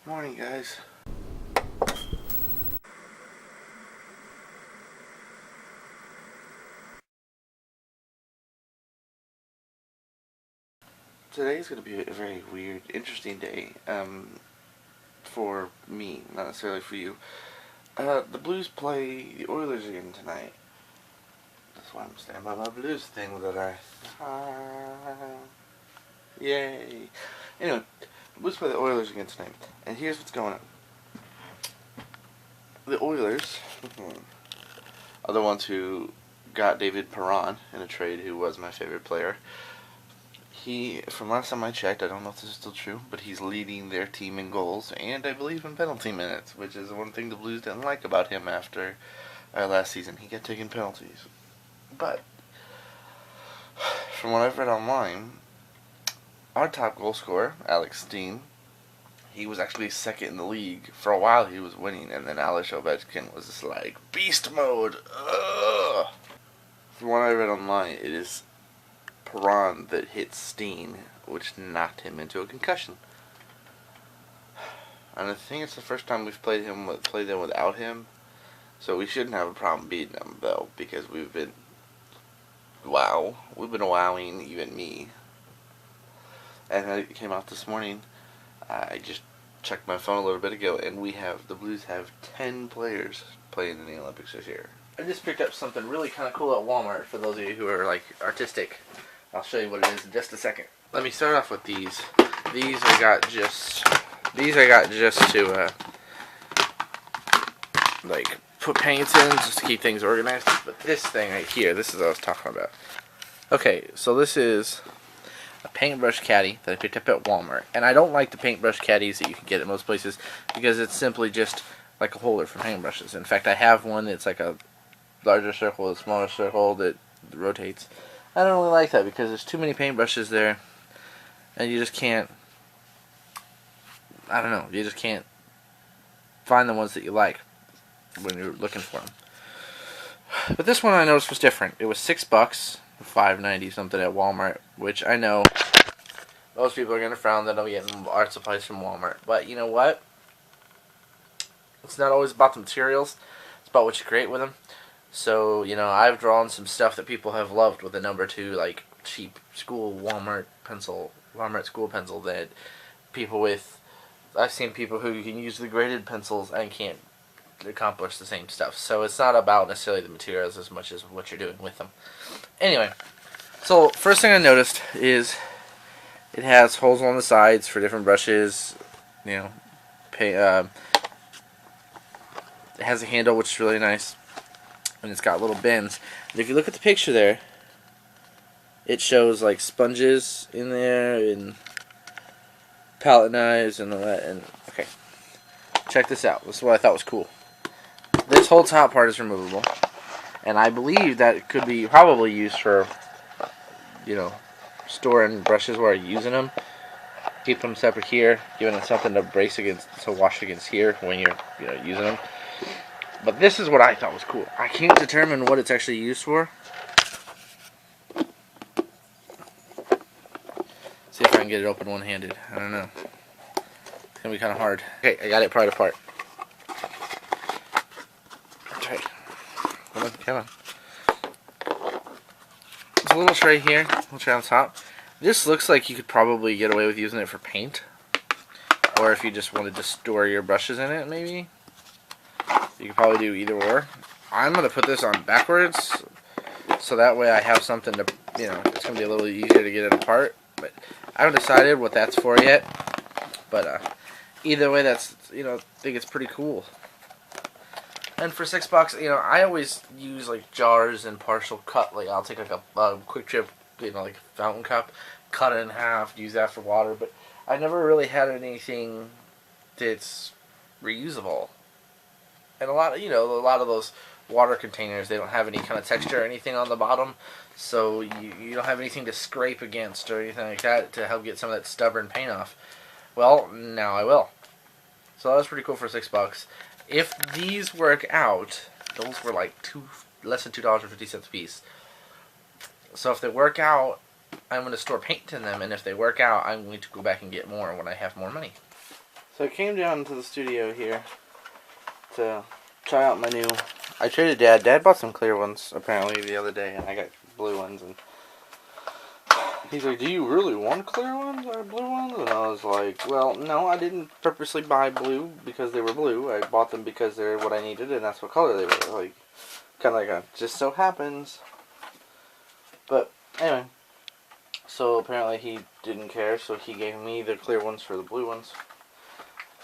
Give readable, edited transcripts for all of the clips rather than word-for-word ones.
Morning, guys. Today's going to be a very weird, interesting day for me, not necessarily for you. The Blues play the Oilers again tonight. That's why I'm standing by my Blues thing that yay. Anyway, the Blues play the Oilers again tonight, and here's what's going on. The Oilers are the ones who got David Perron in a trade, who was my favorite player. He, from last time I checked, I don't know if this is still true, but he's leading their team in goals, and I believe in penalty minutes, which is one thing the Blues didn't like about him after last season. He kept taking penalties. But, from what I've read online, our top goal scorer, Alex Steen, he was actually second in the league. For a while he was winning, and then Alex Ovechkin was just like, beast mode! Ugh! From what I read online, it is Perron that hit Steen, which knocked him into a concussion. And I think it's the first time we've played them without him, so we shouldn't have a problem beating them, though, because we've been wowing even me. And it came out this morning. I just checked my phone a little bit ago, and the Blues have 10 players playing in the Olympics this year. I just picked up something really kind of cool at Walmart for those of you who are like artistic. I'll show you what it is in just a second. Let me start off with these. These I got just to like put paints in, just to keep things organized. But this thing right here, this is what I was talking about. Okay, so this is a paintbrush caddy that I picked up at Walmart, and I don't like the paintbrush caddies that you can get at most places because it's simply just like a holder for paintbrushes. In fact, I have one that's like a larger circle, a smaller circle that rotates. I don't really like that because there's too many paintbrushes there, and you just can't, you just can't find the ones that you like when you're looking for them. But this one I noticed was different. It was $6, $5.90 something at Walmart, which I know most people are going to frown that I'm getting art supplies from Walmart. But you know what? It's not always about the materials. It's about what you create with them. So, I've drawn some stuff that people have loved with a number 2, like, cheap Walmart school pencil that I've seen people who can use the graded pencils and can't accomplish the same stuff. So it's not about necessarily the materials as much as what you're doing with them. Anyway, so first thing I noticed is it has holes on the sides for different brushes, it has a handle, which is really nice. And it's got little bins. And if you look at the picture there, it shows like sponges in there and palette knives and all that. And okay, check this out. This is what I thought was cool. This whole top part is removable, and I believe that it could be probably used for, storing brushes while you're using them. Keep them separate here, giving it something to wash against here when you're using them. But this is what I thought was cool. I can't determine what it's actually used for. See if I can get it open one-handed. I don't know. It's going to be kind of hard. Okay, I got it pried apart. Okay. Come on. There's a little tray here. A little tray on top. This looks like you could probably get away with using it for paint. Or if you just wanted to store your brushes in it, maybe. You can probably do either or. I'm going to put this on backwards, so that way I have something to, it's going to be a little easier to get it apart. But I haven't decided what that's for yet. But either way, I think it's pretty cool. And for $6, I always use like jars and partial cut. Like I'll take like a quick trip, like a fountain cup, cut it in half, use that for water. But I never really had anything that's reusable. And a lot of those water containers, they don't have any kind of texture or anything on the bottom, so you don't have anything to scrape against or anything like that to help get some of that stubborn paint off. Well, now I will. So that was pretty cool for $6. If these work out, those were like less than $2.50 a piece. So if they work out, I'm going to store paint in them, and if they work out, I'm going to go back and get more when I have more money. So I came down to the studio here to try out my new... I traded Dad. Dad bought some clear ones, apparently, the other day, and I got blue ones. And he's like, do you really want clear ones or blue ones? And I was like, well, no, I didn't purposely buy blue because they were blue. I bought them because they're what I needed, and that's what color they were. Like, kind of like a just so happens. But, anyway. So, apparently he didn't care, so he gave me the clear ones for the blue ones.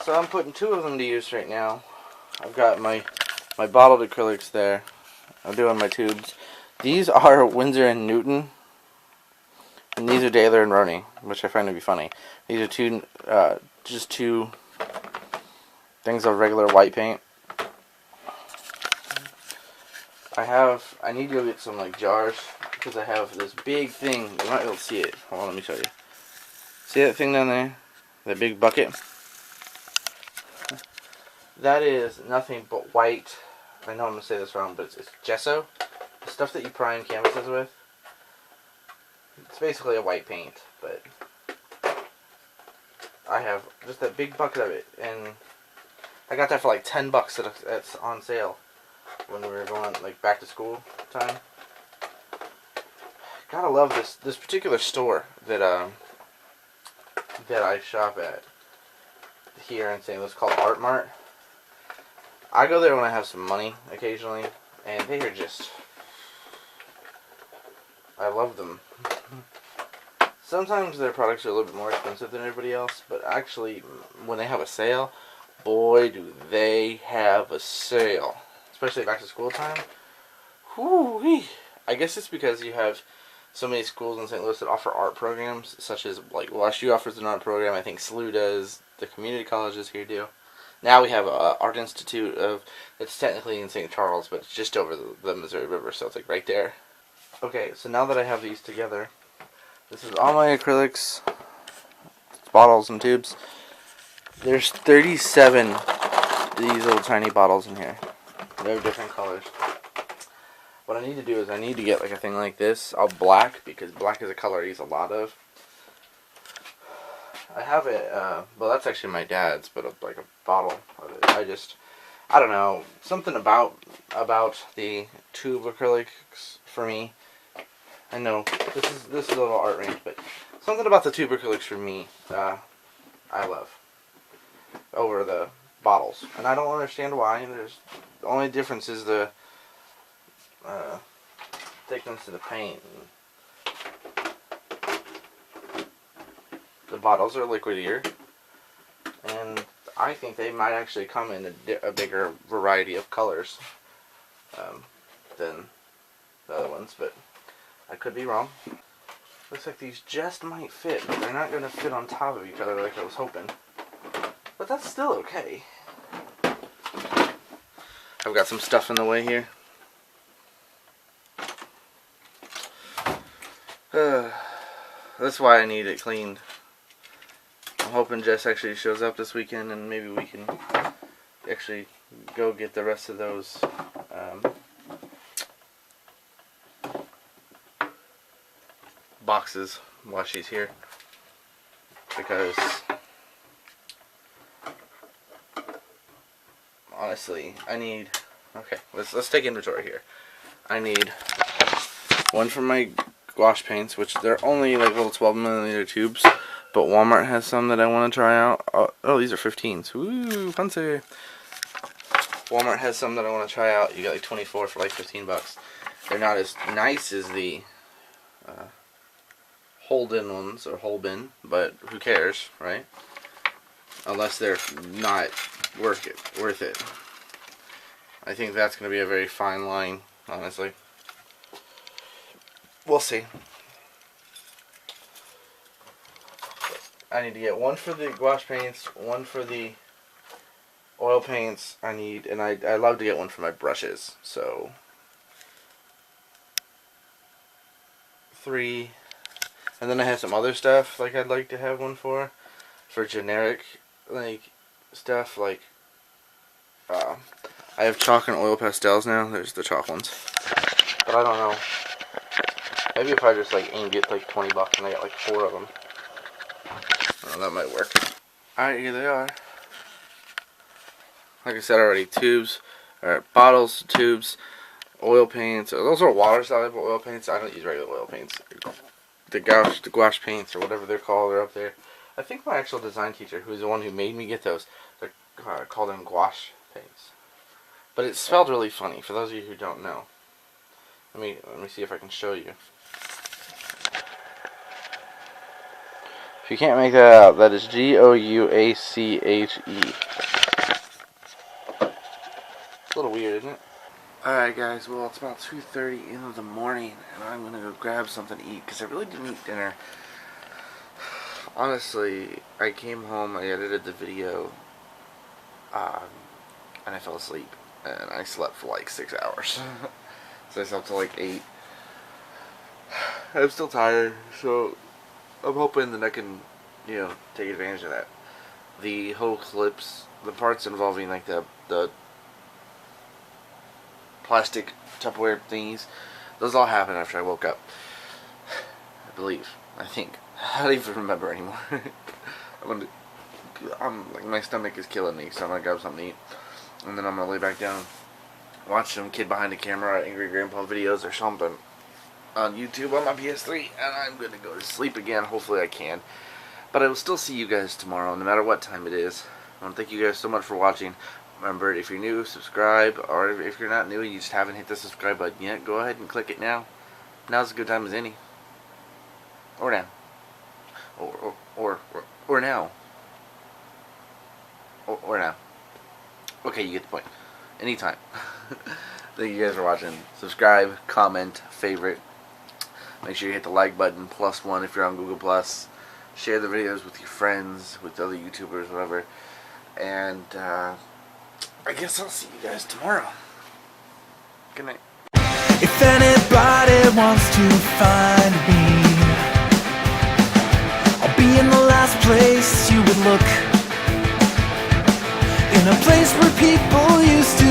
So I'm putting 2 of them to use right now. I've got my bottled acrylics there. I'm doing my tubes. These are Winsor and Newton. And these are Daler and Roney, which I find to be funny. These are just 2 things of regular white paint. I need to go get some like jars, because I have this big thing. You might be able to see it. Hold on, let me show you. See that thing down there? That big bucket? That is nothing but white. I know I'm going to say this wrong, but it's gesso. The stuff that you prime canvases with. It's basically a white paint, but I have just that big bucket of it, and I got that for like $10 that's on sale when we were going like back to school time. Gotta love this particular store that I shop at here in St. Louis called Art Mart. I go there when I have some money occasionally, and they are just, I love them. Sometimes their products are a little bit more expensive than everybody else, but actually, when they have a sale, boy, do they have a sale. Especially back to school time. Whoo-wee. I guess it's because you have so many schools in St. Louis that offer art programs, such as, like, WashU offers an art program, I think SLU does, the community colleges here do. Now we have an art institute it's technically in St. Charles, but it's just over the Missouri River, so it's like right there. Okay, so now that I have these together, this is all my acrylics, bottles and tubes. There's 37 of these little tiny bottles in here. They're different colors. What I need to do is I need to get like a thing like this, all black, because black is a color I use a lot of. I have it, well that's actually my dad's, but like a bottle of it. I don't know, something about the tube acrylics for me. I know, this is a little art range, but something about the tube acrylics for me, I love over the bottles. And I don't understand why. The only difference is the thickness of the paint. The bottles are liquidier, and I think they might actually come in a bigger variety of colors than the other ones, but I could be wrong. Looks like these just might fit, but they're not going to fit on top of each other like I was hoping. But that's still okay. I've got some stuff in the way here. That's why I need it cleaned. I'm hoping Jess actually shows up this weekend, and maybe we can actually go get the rest of those boxes while she's here, because honestly I need, okay, let's take inventory here. I need one for my gouache paints, which they're only like little 12mm tubes, but Walmart has some that I want to try out. Oh, these are 15s. Ooh, fancy. Walmart has some that I want to try out. You get like 24 for like $15. They're not as nice as the Holden ones, or Holben, but who cares, right? Unless they're not worth it. I think that's going to be a very fine line, honestly. We'll see. I need to get one for the gouache paints, one for the oil paints. And I love to get one for my brushes. So 3. And then I have some other stuff like I'd like to have one for generic like stuff, like I have chalk and oil pastels now. There's the chalk ones, but I don't know. Maybe if I just like aimed it like $20 and I got like 4 of them, that might work. Alright, here they are. like I said already, tubes, or bottles, tubes, oil paints. Those are water soluble oil paints. I don't use regular oil paints. The gouache paints, or whatever they're called, are up there. I think my actual design teacher, who's the one who made me get those, they're called them gouache paints. But it's spelled really funny, for those of you who don't know. Let me see if I can show you. If you can't make that out, that is Gouache. It's a little weird, isn't it? Alright guys, well it's about 2:30 in the morning, and I'm gonna go grab something to eat, because I really didn't eat dinner. Honestly, I came home, I edited the video, and I fell asleep, and I slept for like 6 hours. So I slept till like 8. I'm still tired, so I'm hoping that I can, you know, take advantage of that. The whole clips, the parts involving like the plastic Tupperware thingies, those all happened after I woke up. I believe. I think. I don't even remember anymore. I'm like, my stomach is killing me, so I'm gonna grab something to eat, and then I'm gonna lay back down, watch some kid behind the camera, Angry Grandpa videos or something on YouTube on my PS3, and I'm gonna go to sleep again. Hopefully I can. But I will still see you guys tomorrow, no matter what time it is. I want to thank you guys so much for watching. Remember, if you're new, subscribe, or if you're not new and you just haven't hit the subscribe button yet, go ahead and click it now. Now's a good time as any. Or now. Or now. Or now. Okay, you get the point. Anytime. Thank you guys for watching. Subscribe, comment, favorite. Make sure you hit the like button, +1 if you're on Google+. Share the videos with your friends, with other YouTubers, whatever. And, I guess I'll see you guys tomorrow. Good night. If anybody wants to find me, I'll be in the last place you would look, in a place where people used to